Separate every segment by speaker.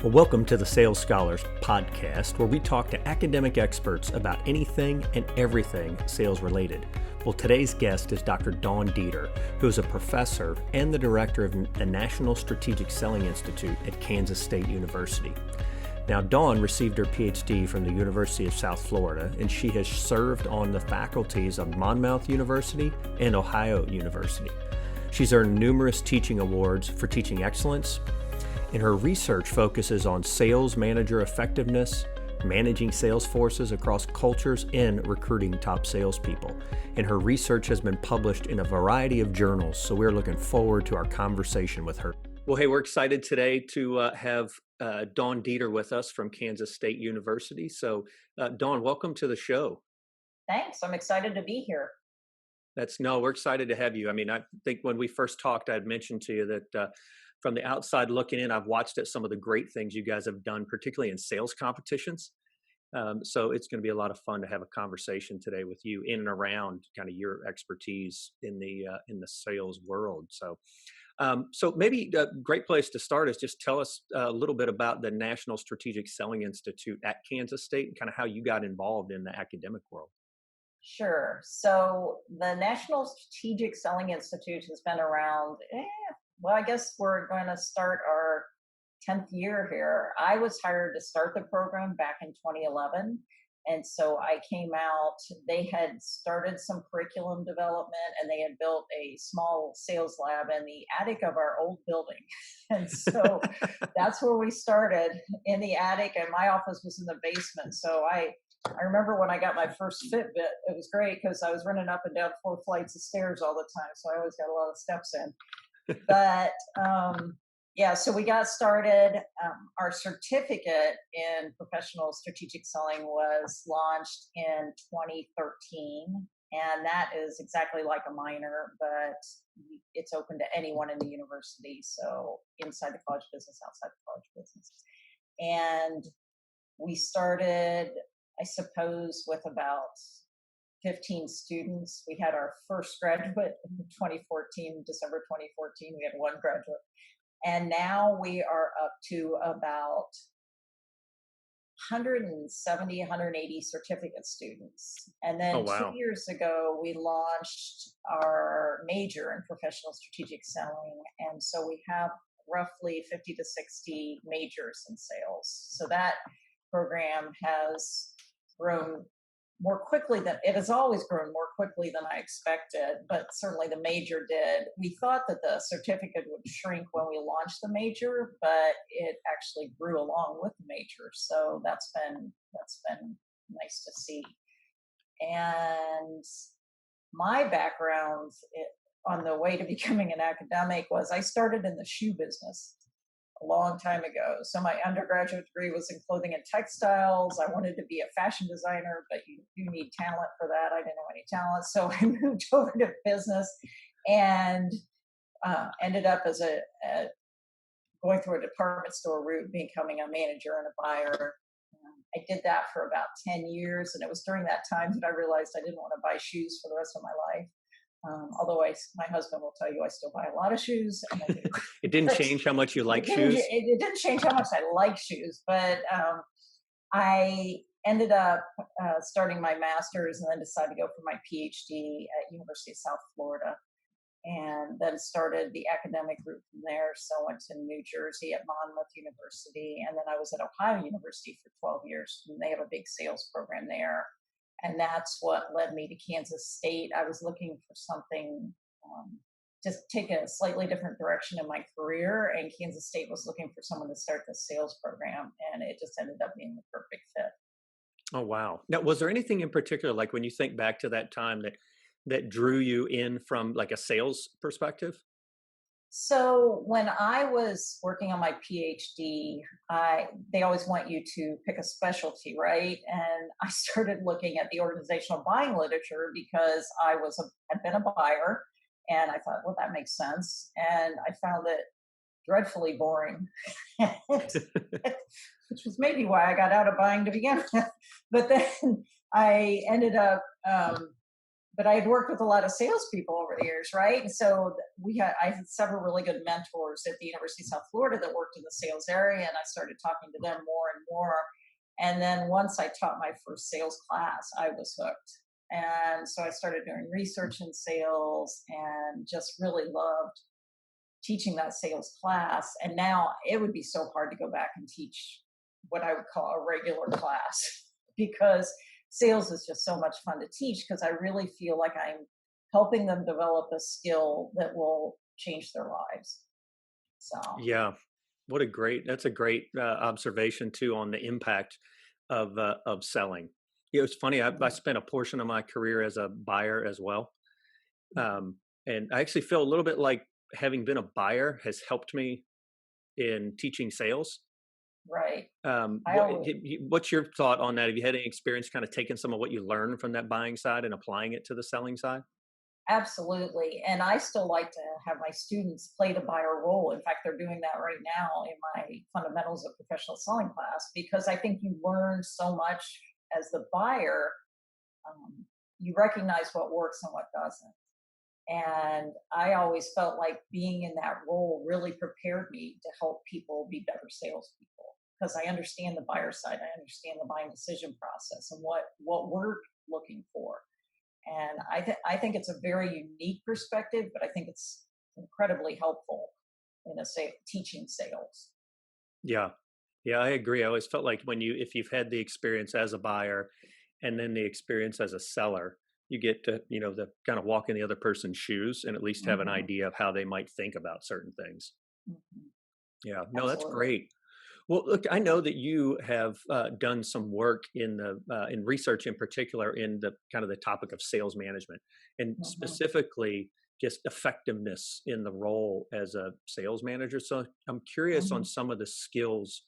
Speaker 1: Well, welcome to the Sales Scholars podcast, where we talk to academic experts about anything and everything sales related. Well, today's guest is Dr. Dawn Deeter, who is a professor and the director of the National Strategic Selling Institute at Kansas State University. Now, Dawn received her PhD from the University of South Florida, and she has served on the faculties of Monmouth University and Ohio University. She's earned numerous teaching awards for teaching excellence, and her research focuses on sales manager effectiveness, managing sales forces across cultures, and recruiting top salespeople. And her research has been published in a variety of journals, so we're looking forward to our conversation with her. Well, hey, we're excited today to have Dawn Deeter with us from Kansas State University. So, Dawn, welcome to the show.
Speaker 2: Thanks. I'm excited to be here.
Speaker 1: We're excited to have you. I mean, I think when we first talked, I had mentioned to you that from the outside looking in, I've watched at some of the great things you guys have done, particularly in sales competitions. So it's going to be a lot of fun to have a conversation today with you in and around kind of your expertise in the sales world. So maybe a great place to start is just tell us a little bit about the National Strategic Selling Institute at Kansas State and kind of how you got involved in the academic world.
Speaker 2: Sure. So the National Strategic Selling Institute has been around, I guess we're going to start our 10th year here. I was hired to start the program back in 2011. And so I came out, they had started some curriculum development and they had built a small sales lab in the attic of our old building. And so that's where we started, in the attic, and my office was in the basement. So I remember when I got my first Fitbit, it was great because I was running up and down 4 flights of stairs all the time. So I always got a lot of steps in. But so we got started. Our certificate in professional strategic selling was launched in 2013. And that is exactly like a minor, but it's open to anyone in the university. So inside the college business, outside the college business. And we started, I suppose, with about 15 students. We had our first graduate in 2014, December 2014. We had one graduate. And now we are up to about 170, 180 certificate students. And then 2 years ago, we launched our major in professional strategic selling. And so we have roughly 50 to 60 majors in sales. So that program has grown more quickly than it has always grown more quickly than I expected, but certainly the major did. We thought that the certificate would shrink when we launched the major, but it actually grew along with the major. So that's been nice to see. And my background on the way to becoming an academic was I started in the shoe business a long time ago. So my undergraduate degree was in clothing and textiles. I wanted to be a fashion designer, but you need talent for that. I didn't have any talent. So I moved over to business and ended up as going through a department store route, becoming a manager and a buyer. I did that for about 10 years. And it was during that time that I realized I didn't want to buy shoes for the rest of my life. Although my husband will tell you I still buy a lot of shoes.
Speaker 1: It didn't change how much you like shoes?
Speaker 2: It didn't change how much I like shoes, but I ended up starting my master's and then decided to go for my PhD at University of South Florida, and then started the academic route from there. So I went to New Jersey at Monmouth University, and then I was at Ohio University for 12 years, and they have a big sales program there. And that's what led me to Kansas State. I was looking for something, just take a slightly different direction in my career. And Kansas State was looking for someone to start the sales program. And it just ended up being the perfect fit.
Speaker 1: Oh, wow. Now, was there anything in particular, like when you think back to that time that drew you in from like a sales perspective?
Speaker 2: So when I was working on my PhD, they always want you to pick a specialty, right? And I started looking at the organizational buying literature because had been a buyer, and I thought, well, that makes sense. And I found it dreadfully boring, which was maybe why I got out of buying to begin with. But then I ended up but I had worked with a lot of salespeople over the years, right? And so I had several really good mentors at the University of South Florida that worked in the sales area, and I started talking to them more and more. And then once I taught my first sales class, I was hooked. And so I started doing research in sales and just really loved teaching that sales class. And now it would be so hard to go back and teach what I would call a regular class because sales is just so much fun to teach because I really feel like I'm helping them develop a skill that will change their lives. So,
Speaker 1: Yeah. That's a great observation too on the impact of selling. It's funny. I spent a portion of my career as a buyer as well. And I actually feel a little bit like having been a buyer has helped me in teaching sales.
Speaker 2: right.
Speaker 1: What's your thought on that? Have you had any experience kind of taking some of what you learned from that buying side and applying it to the selling side?
Speaker 2: Absolutely. And I still like to have my students play the buyer role. In fact, they're doing that right now in my Fundamentals of Professional Selling class because I think you learn so much as the buyer. You recognize what works and what doesn't. And I always felt like being in that role really prepared me to help people be better salespeople because I understand the buyer side. I understand the buying decision process and what we're looking for. And I think it's a very unique perspective, but I think it's incredibly helpful in teaching sales.
Speaker 1: Yeah. Yeah, I agree. I always felt like if you've had the experience as a buyer and then the experience as a seller, you get to, the kind of walk in the other person's shoes and at least have an
Speaker 2: Mm-hmm.
Speaker 1: idea of how they might think about certain things.
Speaker 2: Mm-hmm.
Speaker 1: Yeah, no, that's
Speaker 2: Absolutely.
Speaker 1: great. Well, look, I know that you have done some work in research, in particular, in the kind of the topic of sales management, and
Speaker 2: Mm-hmm.
Speaker 1: specifically just effectiveness in the role as a sales manager. So I'm curious on
Speaker 2: Mm-hmm.
Speaker 1: some of the skills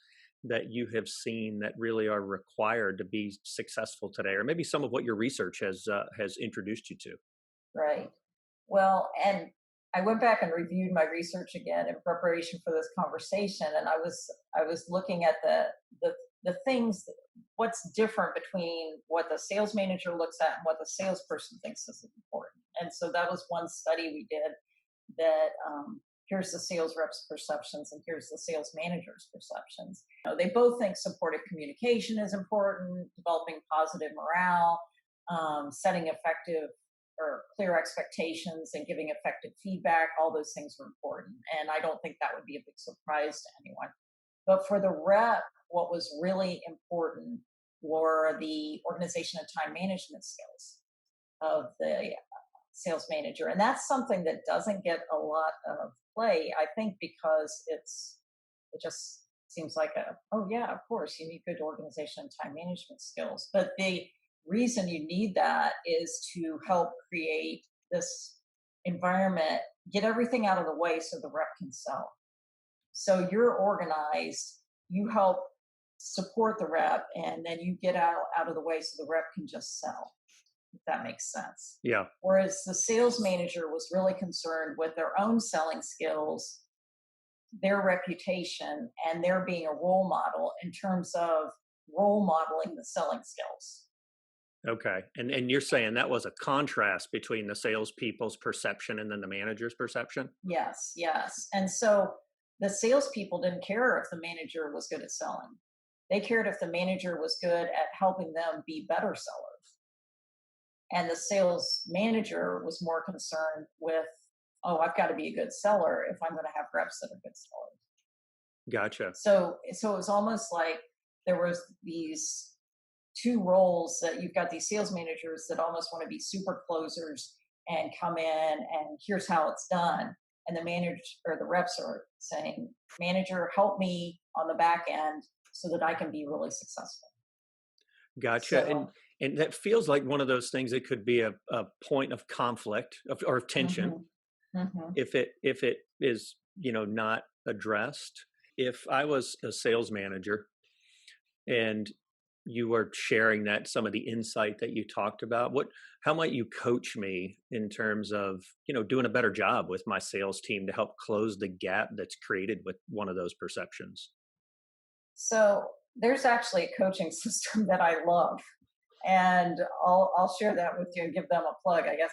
Speaker 1: that you have seen that really are required to be successful today, or maybe some of what your research has introduced you to.
Speaker 2: Right. Well, and I went back and reviewed my research again in preparation for this conversation, and I was looking at the things, what's different between what the sales manager looks at and what the salesperson thinks is important. And so that was one study we did that here's the sales rep's perceptions and here's the sales manager's perceptions. They both think supportive communication is important, developing positive morale, setting effective or clear expectations and giving effective feedback. All those things are important. And I don't think that would be a big surprise to anyone. But for the rep, what was really important were the organization and time management skills of the sales manager. And that's something that doesn't get a lot of play, I think, because it just seems like oh yeah, of course, you need good organization and time management skills. But the reason you need that is to help create this environment, get everything out of the way so the rep can sell. So you're organized, you help support the rep, and then you get out of the way so the rep can just sell, if that makes sense.
Speaker 1: Yeah.
Speaker 2: Whereas the sales manager was really concerned with their own selling skills, their reputation, and their being a role model in terms of role modeling the selling skills.
Speaker 1: Okay. And you're saying that was a contrast between the salespeople's perception and then the manager's perception?
Speaker 2: Yes, yes. And so the salespeople didn't care if the manager was good at selling. They cared if the manager was good at helping them be better sellers. And the sales manager was more concerned with, oh, I've got to be a good seller if I'm going to have reps that are good sellers.
Speaker 1: Gotcha.
Speaker 2: So it was almost like there was these two roles that you've got these sales managers that almost want to be super closers and come in and here's how it's done. And the manager or the reps are saying, manager, help me on the back end so that I can be really successful.
Speaker 1: Gotcha. And that feels like one of those things that could be a point of conflict or of tension if it is, not addressed. If I was a sales manager and you were sharing some of the insight that you talked about, how might you coach me in terms of, doing a better job with my sales team to help close the gap that's created with one of those perceptions?
Speaker 2: So there's actually a coaching system that I love. and I'll share that with you and give them a plug, I guess.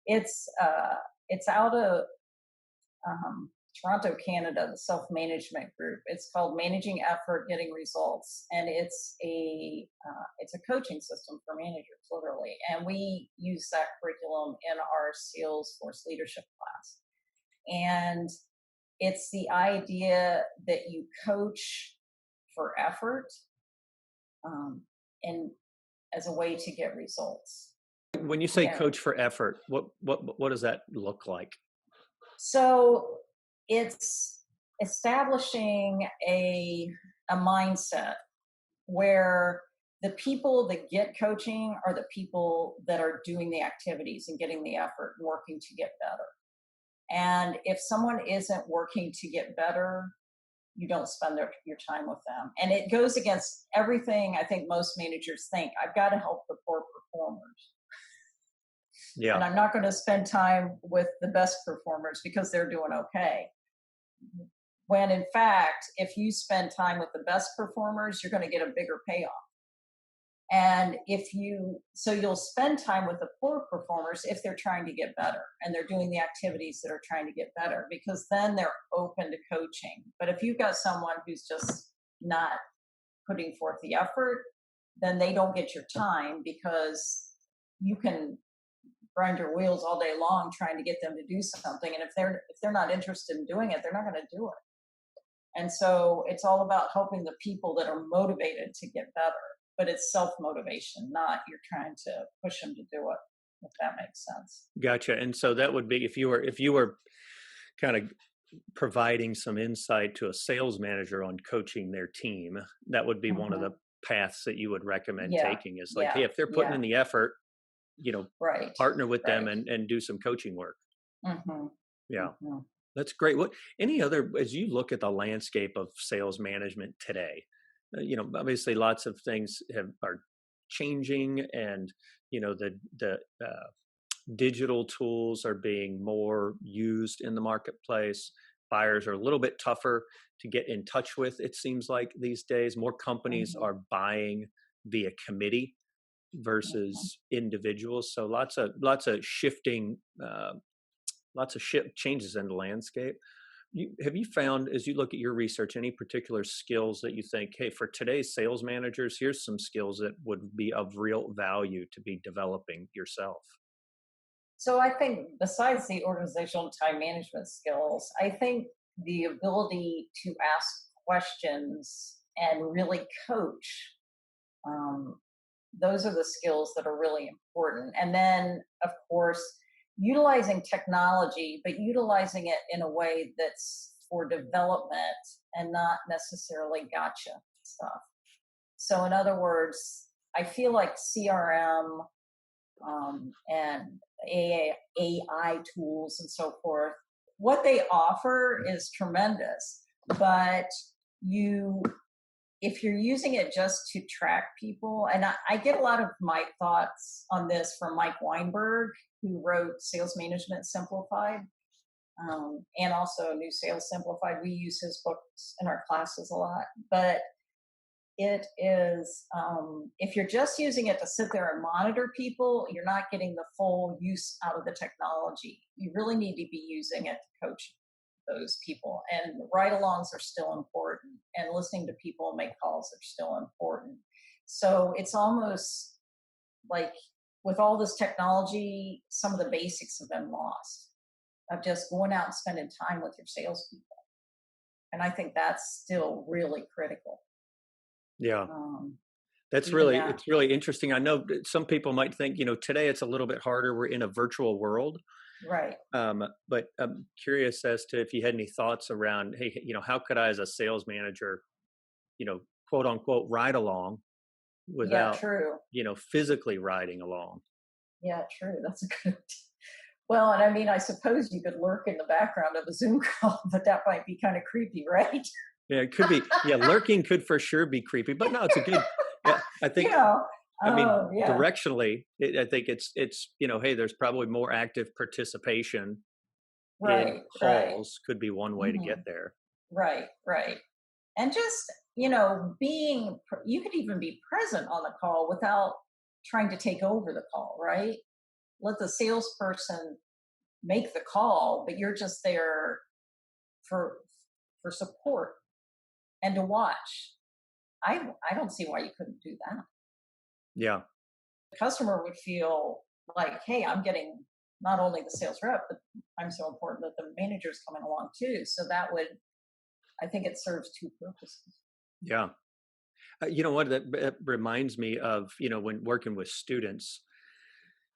Speaker 2: It's out of Toronto, Canada, the self-management group. It's called Managing Effort, Getting Results, and it's a coaching system for managers, literally. And we use that curriculum in our Salesforce leadership class. And it's the idea that you coach for effort, and as a way to get results.
Speaker 1: When you say coach for effort, what does that look like?
Speaker 2: So it's establishing a mindset where the people that get coaching are the people that are doing the activities and getting the effort and working to get better. And if someone isn't working to get better, you don't spend your time with them. And it goes against everything I think most managers think. I've got to help the poor performers.
Speaker 1: Yeah.
Speaker 2: And I'm not going to spend time with the best performers because they're doing okay. When in fact, if you spend time with the best performers, you're going to get a bigger payoff. And you'll spend time with the poor performers if they're trying to get better and they're doing the activities that are trying to get better, because then they're open to coaching. But if you've got someone who's just not putting forth the effort, then they don't get your time, because you can grind your wheels all day long trying to get them to do something. And if they're not interested in doing it, they're not going to do it. And so it's all about helping the people that are motivated to get better. But it's self-motivation, not you're trying to push them to do it, if that makes sense.
Speaker 1: Gotcha. And so that would be if you were kind of providing some insight to a sales manager on coaching their team, that would be one of the paths that you would recommend taking, is like, hey, if they're putting in the effort, partner with them and do some coaching work. Yeah. That's great. Any other, as you look at the landscape of sales management today, obviously lots of things are changing, and, the digital tools are being more used in the marketplace. Buyers are a little bit tougher to get in touch with, it seems like these days. More companies are buying via committee versus individuals. So lots of shifting, changes in the landscape. Have you found, as you look at your research, any particular skills that you think, hey, for today's sales managers, here's some skills that would be of real value to be developing yourself?
Speaker 2: So I think besides the organizational time management skills, I think the ability to ask questions and really coach, those are the skills that are really important. And then, of course, utilizing technology, but utilizing it in a way that's for development and not necessarily gotcha stuff. So in other words, I feel like CRM and AI tools and so forth, what they offer is tremendous, but if you're using it just to track people, and I get a lot of my thoughts on this from Mike Weinberg, who wrote Sales Management Simplified, and also New Sales Simplified. We use his books in our classes a lot, but it is, if you're just using it to sit there and monitor people, you're not getting the full use out of the technology. You really need to be using it to coach those people. And ride-alongs are still important, and listening to people make calls are still important. So it's almost like with all this technology, some of the basics have been lost of just going out and spending time with your salespeople. And I think that's still really critical.
Speaker 1: Yeah. It's really interesting. I know some people might think, today it's a little bit harder. We're in a virtual world.
Speaker 2: Right.
Speaker 1: But I'm curious as to if you had any thoughts around, hey, how could I, as a sales manager, quote unquote, ride along without, physically riding along?
Speaker 2: Yeah, true. That's a good. Well, and I mean, I suppose you could lurk in the background of a Zoom call, but that might be kind of creepy, right?
Speaker 1: Yeah, it could be. Yeah, lurking could for sure be creepy, but no, it's a good. Yeah, I think. Directionally, I think it's hey, there's probably more active participation in calls. Could be one way to get there.
Speaker 2: Right. And just you could even be present on the call without trying to take over the call, right? Let the salesperson make the call, but you're just there for support and to watch. I don't see why you couldn't do that.
Speaker 1: Yeah.
Speaker 2: The customer would feel like, hey, I'm getting not only the sales rep, but I'm so important that the manager's coming along too. So that would, I think it serves two purposes.
Speaker 1: Yeah. You know what, that reminds me of, when working with students,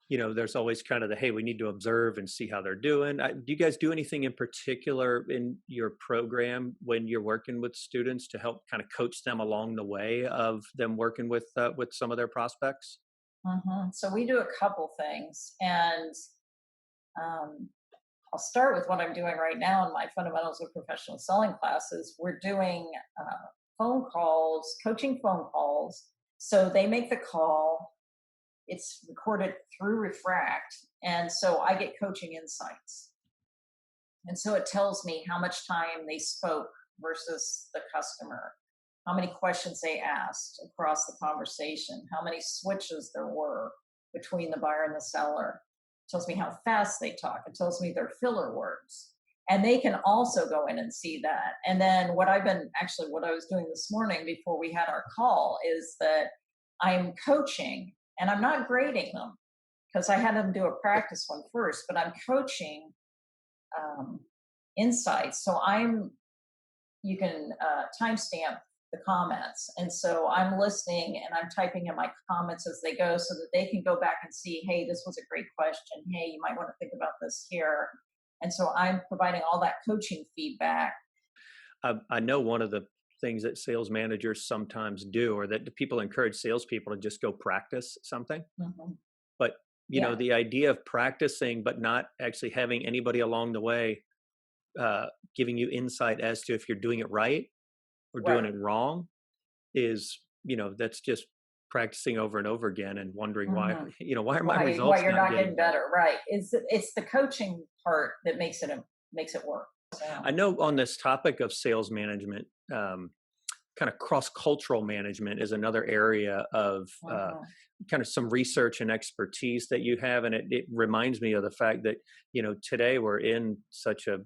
Speaker 1: there's always kind of hey, we need to observe and see how they're doing. Do you guys do anything in particular in your program when you're working with students to help kind of coach them along the way of them working with some of their prospects?
Speaker 2: So we do a couple things, and I'll start with what I'm doing right now in my fundamentals of professional selling classes. We're doing phone calls, coaching phone calls. So they make the call. It's recorded through Refract. And so I get coaching insights. And so it tells me how much time they spoke versus the customer, how many questions they asked across the conversation, how many switches there were between the buyer and the seller. It tells me how fast they talk. It tells me their filler words. And they can also go in and see that. And then what I was doing this morning before we had our call is that I'm coaching, and I'm not grading them because I had them do a practice one first, but I'm coaching insights. So you can timestamp the comments. And so I'm listening and I'm typing in my comments as they go so that they can go back and see, hey, this was a great question. Hey, you might want to think about this here. And so I'm providing all that coaching feedback.
Speaker 1: I know one of the things that sales managers sometimes do, or that people encourage salespeople to just go practice something. But, the idea of practicing, but not actually having anybody along the way giving you insight as to if you're doing it right or doing it wrong is, that's just practicing over and over again and wondering why are my results
Speaker 2: why you're not getting
Speaker 1: better?
Speaker 2: Right. It's the coaching part that makes it work. So.
Speaker 1: I know on this topic of sales management, kind of cross-cultural management is another area of kind of some research and expertise that you have. And it reminds me of the fact that, today we're in such a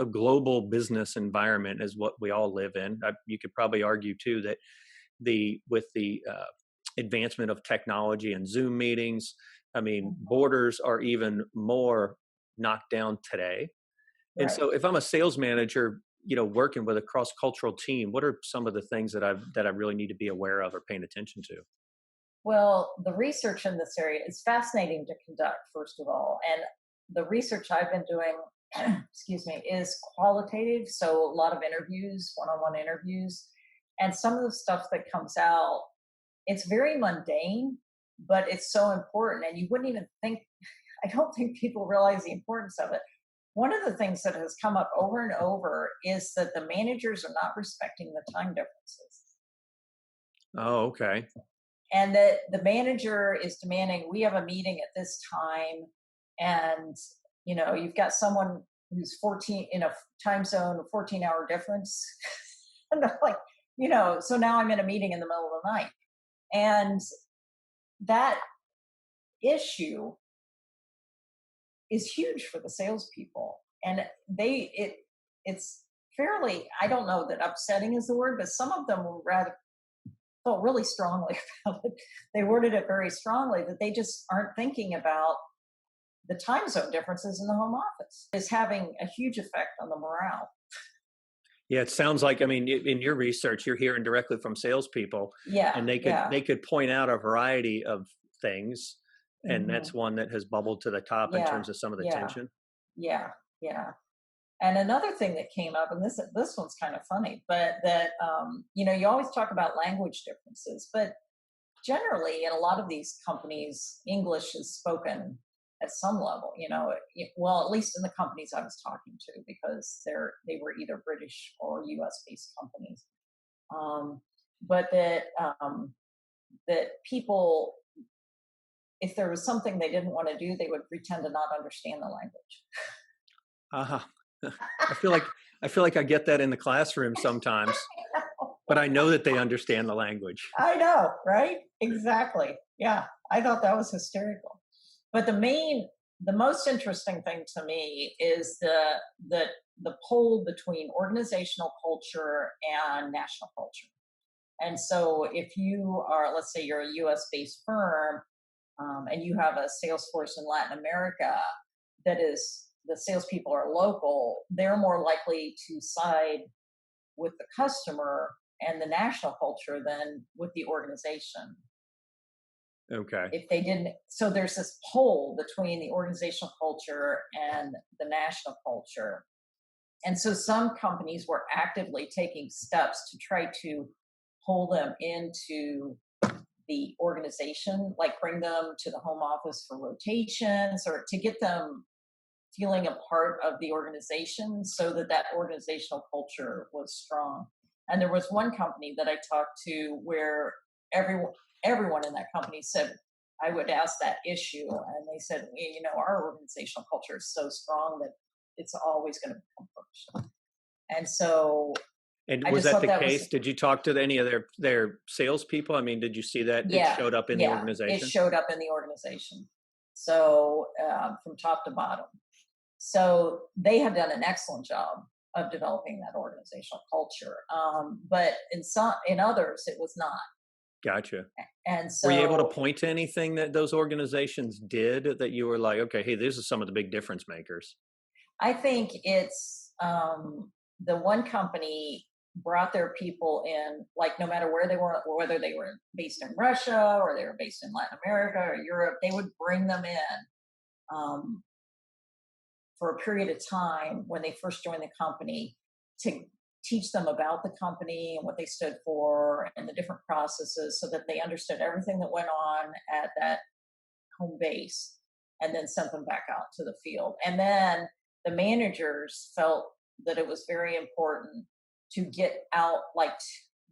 Speaker 1: global business environment is what we all live in. You could probably argue too that with the advancement of technology and Zoom meetings, borders are even more knocked down today. And so if I'm a sales manager, working with a cross-cultural team, what are some of the things that I really need to be aware of or paying attention to?
Speaker 2: Well, the research in this area is fascinating to conduct, first of all. And the research I've been doing, is qualitative. So a lot of interviews, one-on-one interviews. And some of the stuff that comes out, it's very mundane, but it's so important. And you wouldn't even think, I don't think people realize the importance of it. One of the things that has come up over and over is that the managers are not respecting the time differences.
Speaker 1: Oh, okay.
Speaker 2: And that the manager is demanding, we have a meeting at this time. And, you've got someone who's 14 in a time zone, a 14-hour difference. And they're like, so now I'm in a meeting in the middle of the night. And that issue is huge for the salespeople. And it's fairly, I don't know that upsetting is the word, but some of them felt really strongly about it. They worded it very strongly that they just aren't thinking about the time zone differences in the home office. It's having a huge effect on the morale.
Speaker 1: Yeah, it sounds like, in your research, you're hearing directly from salespeople.
Speaker 2: Yeah.
Speaker 1: And they could point out a variety of things. And that's one that has bubbled to the top in terms of some of the tension.
Speaker 2: Yeah. And another thing that came up, and this one's kind of funny, but that, you always talk about language differences, but generally in a lot of these companies, English is spoken at some level, well, at least in the companies I was talking to, because they were either British or US based companies. But that people, if there was something they didn't want to do, they would pretend to not understand the language.
Speaker 1: I feel like I get that in the classroom sometimes. But I know that they understand the language.
Speaker 2: I know, right? Exactly. Yeah, I thought that was hysterical. But the most interesting thing to me is the the pull between organizational culture and national culture. And so, if you are, let's say, you're a U.S. based firm, and you have a sales force in Latin America that is the salespeople are local, they're more likely to side with the customer and the national culture than with the organization.
Speaker 1: Okay.
Speaker 2: If they didn't, so there's this pull between the organizational culture and the national culture. And so some companies were actively taking steps to try to pull them into the organization, like bring them to the home office for rotations or to get them feeling a part of the organization so that that organizational culture was strong. And there was one company that I talked to where everyone in that company said I would ask that issue, and they said, you know, our organizational culture is so strong that it's always going to come first. And so
Speaker 1: And
Speaker 2: I
Speaker 1: was
Speaker 2: just
Speaker 1: that
Speaker 2: thought
Speaker 1: the
Speaker 2: that
Speaker 1: case?
Speaker 2: was,
Speaker 1: Did you talk to any of their salespeople? I mean, did you see that it
Speaker 2: yeah,
Speaker 1: showed up in the
Speaker 2: yeah, it
Speaker 1: organization?
Speaker 2: showed up in the organization. So from top to bottom. So they have done an excellent job of developing that organizational culture. But in others, it was not.
Speaker 1: Gotcha.
Speaker 2: And
Speaker 1: Were you able to
Speaker 2: so
Speaker 1: point to anything that those organizations did that you were like, okay, hey, these are some of the big difference makers?
Speaker 2: I think it's the one company brought their people in, like no matter where they were, whether they were based in Russia or they were based in Latin America or Europe, they would bring them in um, for a period of time when they first joined the company to teach them about the company and what they stood for and the different processes so that they understood everything that went on at that home base and then sent them back out to the field. And then the managers felt that it was very important to get out, like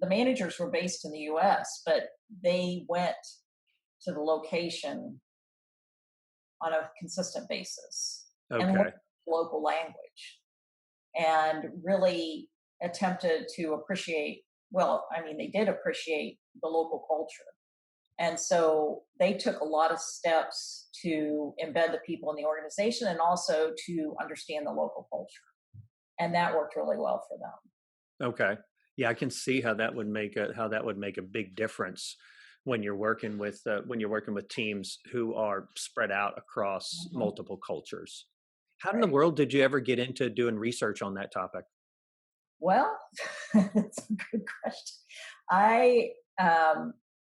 Speaker 2: the managers were based in the US, but they went to the location on a consistent basis and learned
Speaker 1: Okay.
Speaker 2: local language and really attempted to appreciate, well, I mean, they did appreciate the local culture. And so they took a lot of steps to embed the people in the organization and also to understand the local culture. And that worked really well for them.
Speaker 1: Okay. Yeah, I can see how that would make a big difference when you're working with teams who are spread out across
Speaker 2: Mhm.
Speaker 1: multiple cultures. How in the
Speaker 2: Right.
Speaker 1: world did you ever get into doing research on that topic?
Speaker 2: Well, that's a good question. I um,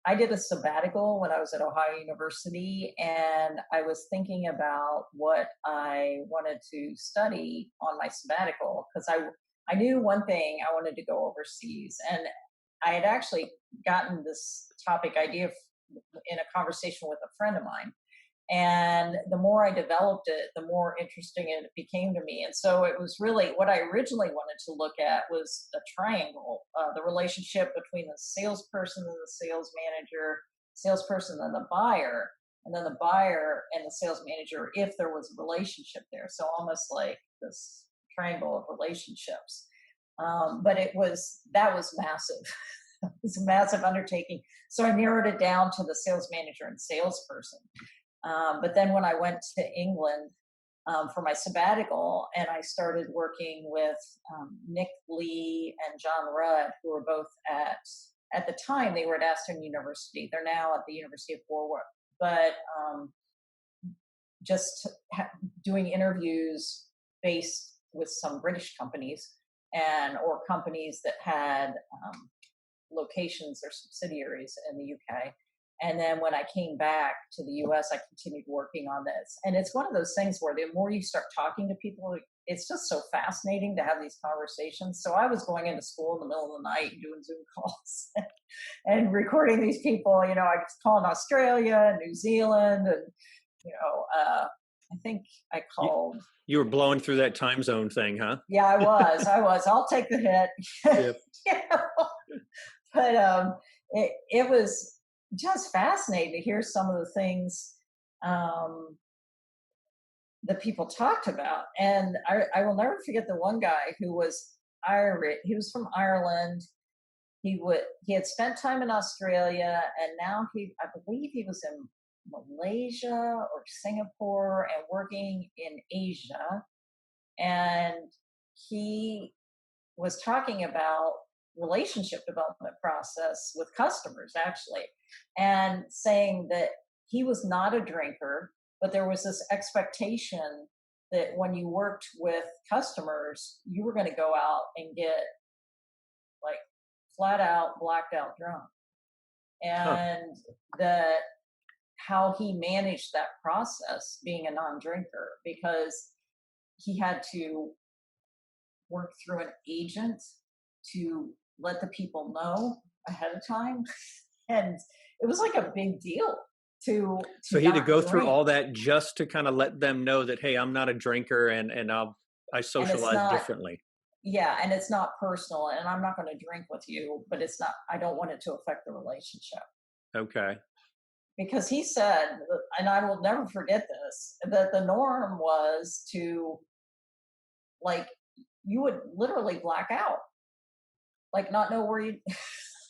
Speaker 2: I did a sabbatical when I was at Ohio University, and I was thinking about what I wanted to study on my sabbatical because I knew one thing I wanted to go overseas, and I had actually gotten this topic idea in a conversation with a friend of mine. And the more I developed it, the more interesting it became to me. And so it was really what I originally wanted to look at was a triangle, the relationship between the salesperson and the sales manager, salesperson and the buyer, and then the buyer and the sales manager, if there was a relationship there. So almost like this triangle of relationships. But that was massive. It was a massive undertaking. So I narrowed it down to the sales manager and salesperson. But then when I went to England for my sabbatical and I started working with Nick Lee and John Rudd, who were both at the time, they were at Aston University. They're now at the University of Warwick. But just doing interviews based with some British companies or companies that had locations or subsidiaries in the UK. And then when I came back to the US, I continued working on this. And it's one of those things where the more you start talking to people, it's just so fascinating to have these conversations. So I was going into school in the middle of the night doing Zoom calls and recording these people. You know, I was calling Australia and New Zealand and, I think I
Speaker 1: You,
Speaker 2: called.
Speaker 1: you were blowing through that time zone thing, huh?
Speaker 2: Yeah, I was. I'll take the hit.
Speaker 1: Yep.
Speaker 2: You know? But it was just fascinating to hear some of the things um, that people talked about. And I will never forget the one guy who was Irish. He was from Ireland. he had spent time in Australia, and now I believe he was in Malaysia or Singapore and working in Asia. And he was talking about relationship development process with customers, actually, and saying that he was not a drinker, but there was this expectation that when you worked with customers, you were going to go out and get like flat out blacked out drunk. And that how he managed that process being a non-drinker, because he had to work through an agent to let the people know ahead of time. And it was like a big deal to
Speaker 1: so he had to go
Speaker 2: not
Speaker 1: through
Speaker 2: drink.
Speaker 1: all that just to kind of let them know that, hey, I'm not a drinker, and I socialize differently.
Speaker 2: Yeah, and it's not personal, and I'm not going to drink with you, but it's not, I don't want it to affect the relationship.
Speaker 1: Okay.
Speaker 2: Because he said, and I will never forget this, that the norm was to, like, you would literally black out, like not know where you.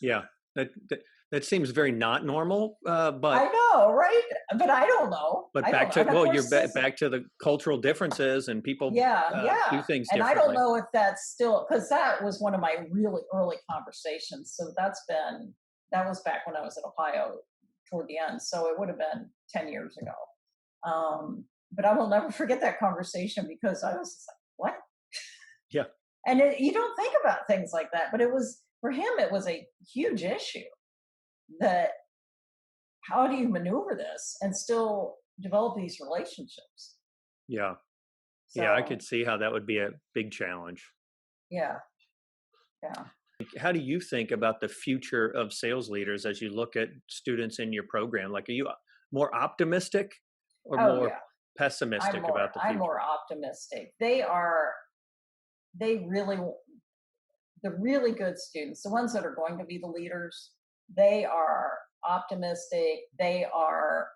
Speaker 1: Yeah, that seems very not normal. But
Speaker 2: I know, right? But I don't know.
Speaker 1: But
Speaker 2: I
Speaker 1: back
Speaker 2: don't,
Speaker 1: to, well, you're back to the cultural differences, and people
Speaker 2: yeah,
Speaker 1: do things
Speaker 2: and
Speaker 1: differently.
Speaker 2: I don't know if that's still, because that was one of my really early conversations. So that was back when I was at Ohio toward the end. So it would have been 10 years ago. But I will never forget that conversation, because I was just like, what?
Speaker 1: Yeah.
Speaker 2: And you don't think about things like that, but for him, it was a huge issue. That how do you maneuver this and still develop these relationships?
Speaker 1: Yeah.
Speaker 2: So,
Speaker 1: yeah, I could see how that would be a big challenge.
Speaker 2: Yeah. Yeah.
Speaker 1: How do you think about the future of sales leaders as you look at students in your program? Like, are you more optimistic or more pessimistic about the future?
Speaker 2: I'm more optimistic. The really good students, the ones that are going to be the leaders, they are optimistic. They are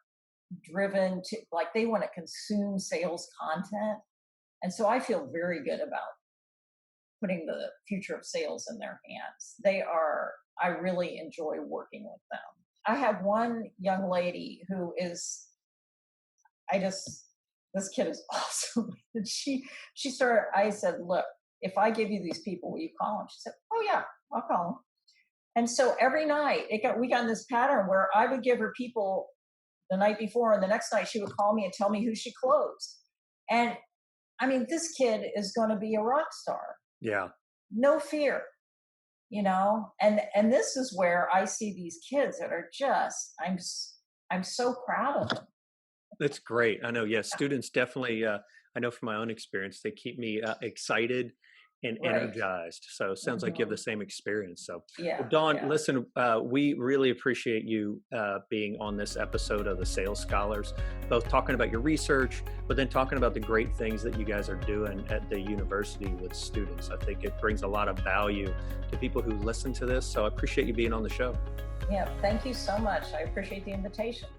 Speaker 2: driven to, like, they want to consume sales content. And so I feel very good about putting the future of sales in their hands. I really enjoy working with them. I have one young lady who is, this kid is awesome. And she started, I said, look, if I give you these people, will you call them? She said, oh yeah, I'll call them. And so every night we got in this pattern where I would give her people the night before, and the next night she would call me and tell me who she closed. And I mean, this kid is going to be a rock star.
Speaker 1: Yeah.
Speaker 2: No fear, and this is where I see these kids that are just, I'm so proud of them.
Speaker 1: That's great. I know. Yes. Students definitely, I know from my own experience, they keep me excited and energized. So it sounds like you have the same experience. So, well, Dawn, listen, we really appreciate you being on this episode of the Sales Scholars, both talking about your research, but then talking about the great things that you guys are doing at the university with students. I think it brings a lot of value to people who listen to this. So I appreciate you being on the show.
Speaker 2: Yeah, thank you so much. I appreciate the invitation.